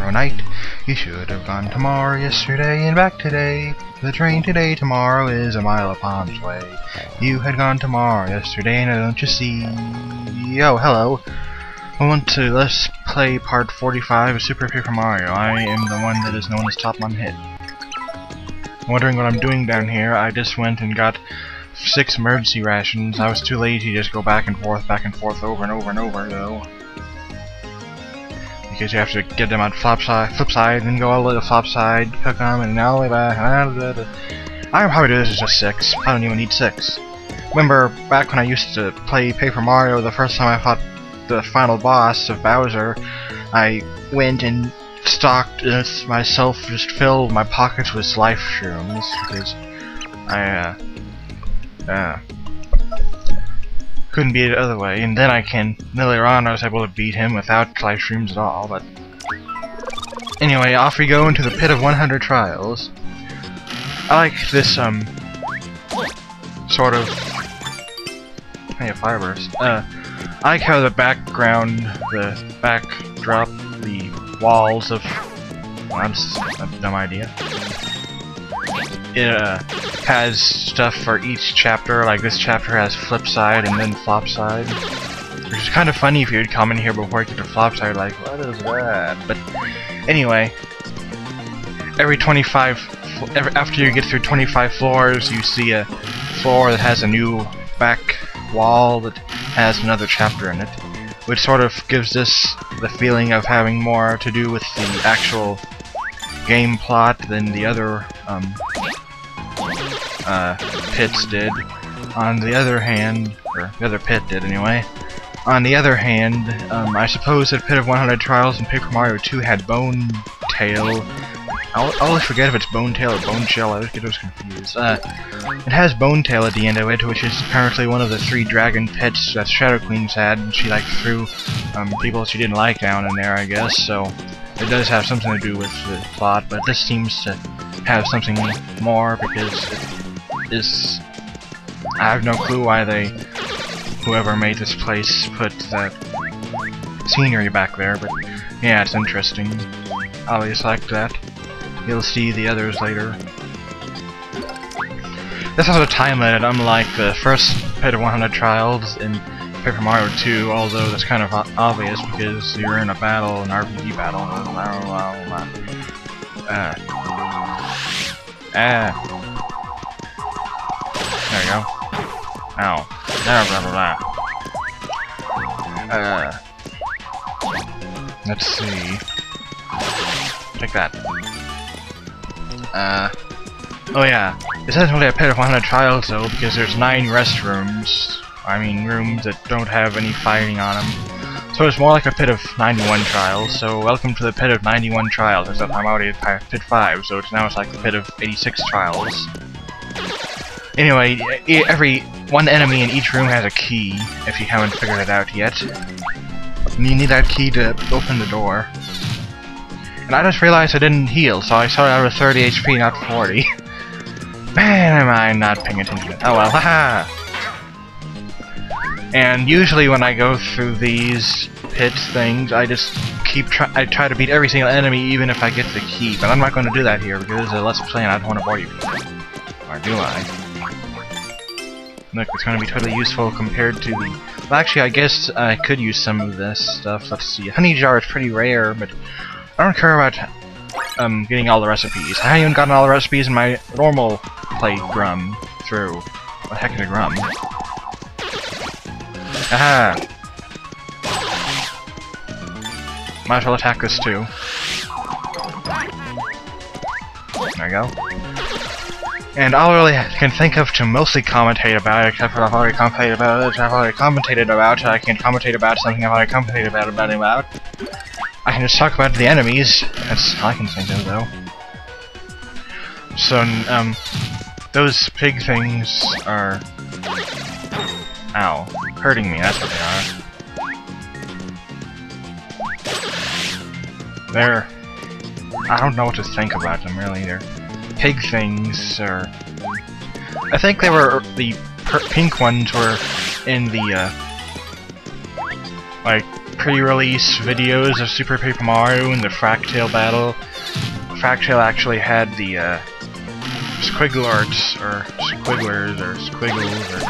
tomorrow night. You should have gone tomorrow, yesterday, and back today. The train today, tomorrow is a mile upon its way. You had gone tomorrow, yesterday, and don't you see? Oh, hello. Let's play part 45 of Super Paper Mario. I am the one that is known as Top One Hit. Wondering what I'm doing down here? I just went and got 6 emergency rations. I was too lazy to just go back and forth, over and over and over, though. Because you have to get them on flip side, then go all the way to the flop side, cook them, and all the way back. I can probably do this as just 6. I don't even need 6. Remember, back when I used to play Paper Mario, the first time I fought the final boss of Bowser, I went and stocked myself, just filled my pockets with life shrooms, because I couldn't beat it other way, and then later on I was able to beat him without life shrooms at all, but anyway, off we go into the Pit of 100 Trials. I like this, sort of, hey, a fireburst, I like how the background, the backdrop, the walls of, well, that's a dumb idea. It has stuff for each chapter, like this chapter has flip side and then flop side. Which is kind of funny if you'd come in here before you get to flop side, like, what is that? But anyway, after you get through 25 floors, you see a floor that has a new back wall that has another chapter in it, which sort of gives this the feeling of having more to do with the actual game plot than the other pits did. On the other hand, or the other pit did anyway. On the other hand, I suppose that Pit of 100 Trials and Paper Mario 2 had Bone Tail. I always forget if it's Bone Tail or Bone Shell, I always get those confused. It has Bone Tail at the end of it, which is apparently one of the 3 dragon pits that Shadow Queen's had, and she threw people she didn't like down in there, I guess, so it does have something to do with the plot, but this seems to have something more, because it is... I have no clue why whoever made this place put that scenery back there, but yeah, it's interesting. I always liked that. You'll see the others later. This has a time limit, unlike the first Pit of 100 Trials in Paper Mario 2, although that's kind of obvious because you're in a battle, an RPG battle. There you go. Ow. Let's see. Take that. Oh yeah. This isn't really a Pit of 100 Trials though, because there's 9 restrooms. I mean, rooms that don't have any fighting on them. So it's more like a Pit of 91 Trials. So welcome to the Pit of 91 Trials, except I'm already at Pit 5, so now it's like the Pit of 86 Trials. Anyway, one enemy in each room has a key, if you haven't figured it out yet. And you need that key to open the door. And I just realized I didn't heal, so I started out with 30 HP, not 40. Man, am I not paying attention. Oh well, haha! And usually when I go through these pit things, I just I try to beat every single enemy even if I get the key, but I'm not going to do that here because Let's Play and I don't want to bore you people. Or do I? Look, it's going to be totally useful compared to the... Well, actually, I guess I could use some of this stuff. Let's see. Honey Jar is pretty rare, but I don't care about getting all the recipes. I haven't even gotten all the recipes in my normal play Grum through. What the heck is a Grum? Aha! Might as well attack this too. There you go. And all I really can think of to mostly commentate about, except for I've already commentated about it, I can't commentate about something I've already commentated about. I can just talk about the enemies. That's all I can think of, though. So, those pig things are... Ow. Hurting me, that's what they are. They're... I don't know what to think about them, really. They're pig things, or... I think they were... The pink ones were in the, like, pre-release videos of Super Paper Mario and the Fractale battle. Fractale actually had the Squiglarts, or Squigglers, or Squiggles, or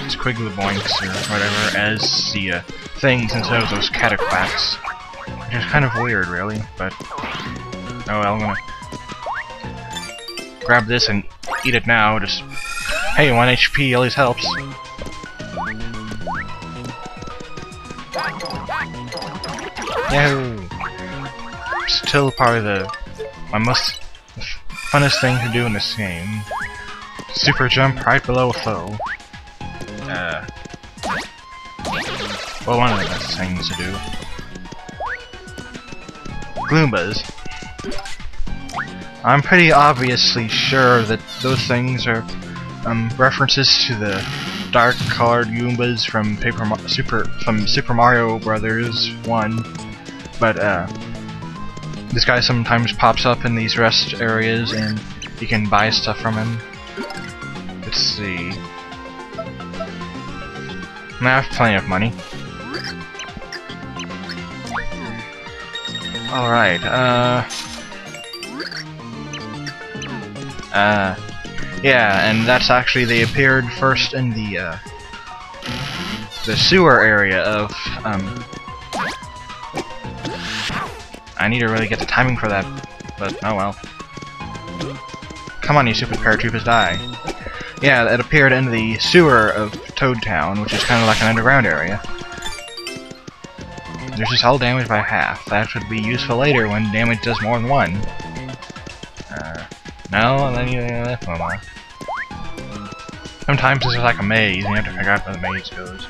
Squigglyboinks, or whatever, as the things instead of those Cataquacks. Which is kind of weird, really, but... oh well, I'm gonna grab this and eat it now, just... hey, 1 HP always helps. Yahoo! Still probably my most funnest thing to do in this game. Super jump right below a foe. Well, one of the best things to do. Gloombas. I'm pretty obviously sure that those things are references to the dark-colored Goombas from Super Mario Brothers 1, but this guy sometimes pops up in these rest areas, and you can buy stuff from him. Let's see. I have plenty of money. Alright, yeah, and that's actually, they appeared first in the sewer area of, I need to really get the timing for that, but oh well. Come on, you stupid paratroopers, die. Yeah, it appeared in the sewer of Toad Town, which is kind of like an underground area. There's just hull damage by half. That should be useful later when damage does more than one. No, and then you left one more. Sometimes this is like a maze, and you have to figure out where the maze goes.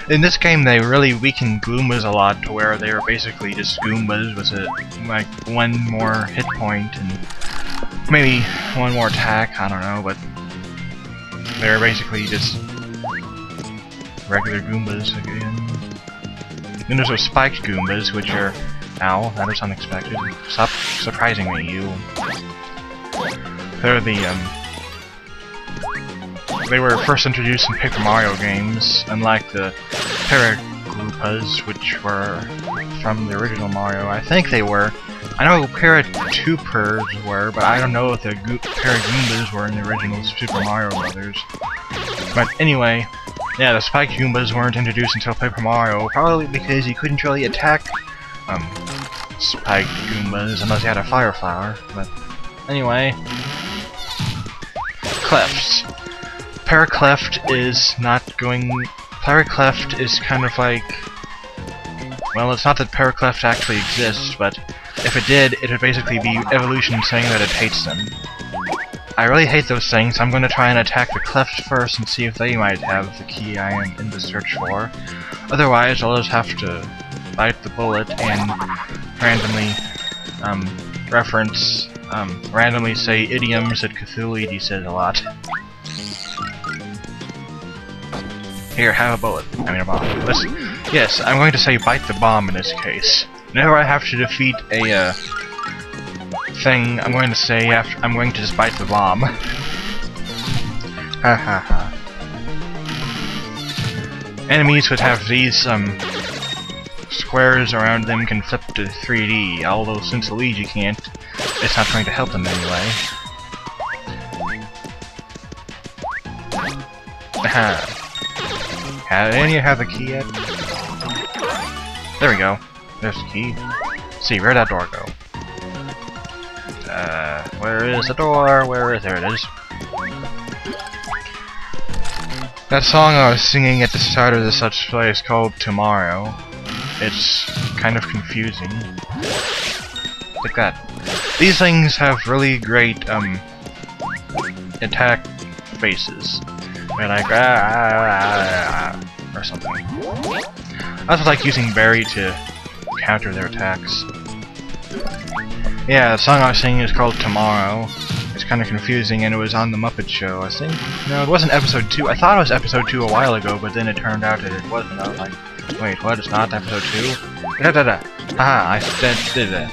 In this game, they really weakened Goombas a lot to where they were basically just Goombas with like one more hit point and maybe one more attack, I don't know, but they were basically just regular Goombas again. Then there's those spiked Goombas, which are... ow, that was unexpected. Stop surprising me, you. They're the, they were first introduced in Paper Mario games, unlike the Paragoopas, which were from the original Mario. I think they were. I know Paratroopers were, but I don't know if the Paragoombas were in the original Super Mario Brothers. But anyway, yeah, the Spiked Goombas weren't introduced until Paper Mario, probably because you couldn't really attack Spiked Goombas unless you had a Fire Flower. But anyway, Clefts. Paracleft is not going... Paracleft is kind of like... well, it's not that Paracleft actually exists, but if it did, it would basically be Evolution saying that it hates them. I really hate those things. I'm going to try and attack the Clefts first and see if they might have the key I am in the search for. Otherwise, I'll just have to bite the bullet and randomly randomly say idioms that Cthulhu says a lot. Here, have a bullet. I mean a bomb. Listen, yes, I'm going to say bite the bomb in this case. Whenever I have to defeat a thing, I'm going to say I'm going to just bite the bomb. Ha ha ha. Enemies would have these squares around them can flip to 3D, although since Luigi can't, it's not going to help them anyway. Aha. Have any of you have the key yet? There we go. There's the key. Let's see, where'd that door go? Where is the door? Where is... there it is. That song I was singing at the start of this Let's Play is called Tomorrow. It's kind of confusing. Like that. These things have really great, attack faces. They're like, or something. I also like using Berry to counter their attacks. Yeah, the song I was singing is called Tomorrow. It's kind of confusing, and it was on the Muppet Show, I think. No, it wasn't episode 2. I thought it was episode 2 a while ago, but then it turned out that it wasn't. I was like, wait, what? It's not episode 2? Da-da-da! Haha, I did that.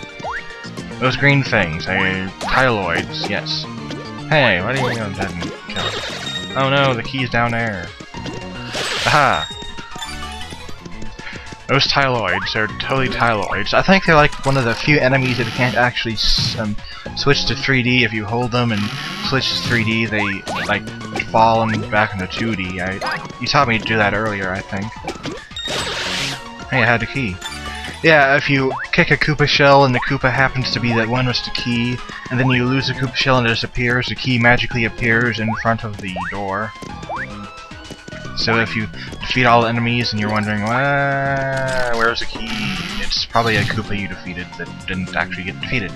Those green things, Tyloids, yes. Hey, what are you doing? That didn't kill it. Oh no, the key's down there. Aha! Those Tyloids are totally Tyloids. I think they're like one of the few enemies that can't actually switch to 3D. If you hold them and switch to 3D, they like fall back into 2D. You taught me to do that earlier, I think. Hey, I had a key. Yeah, if you kick a Koopa shell and the Koopa happens to be that one with the key, and then you lose the Koopa shell and it disappears, the key magically appears in front of the door. So if you defeat all the enemies and you're wondering, where's the key? It's probably a Koopa you defeated that didn't actually get defeated.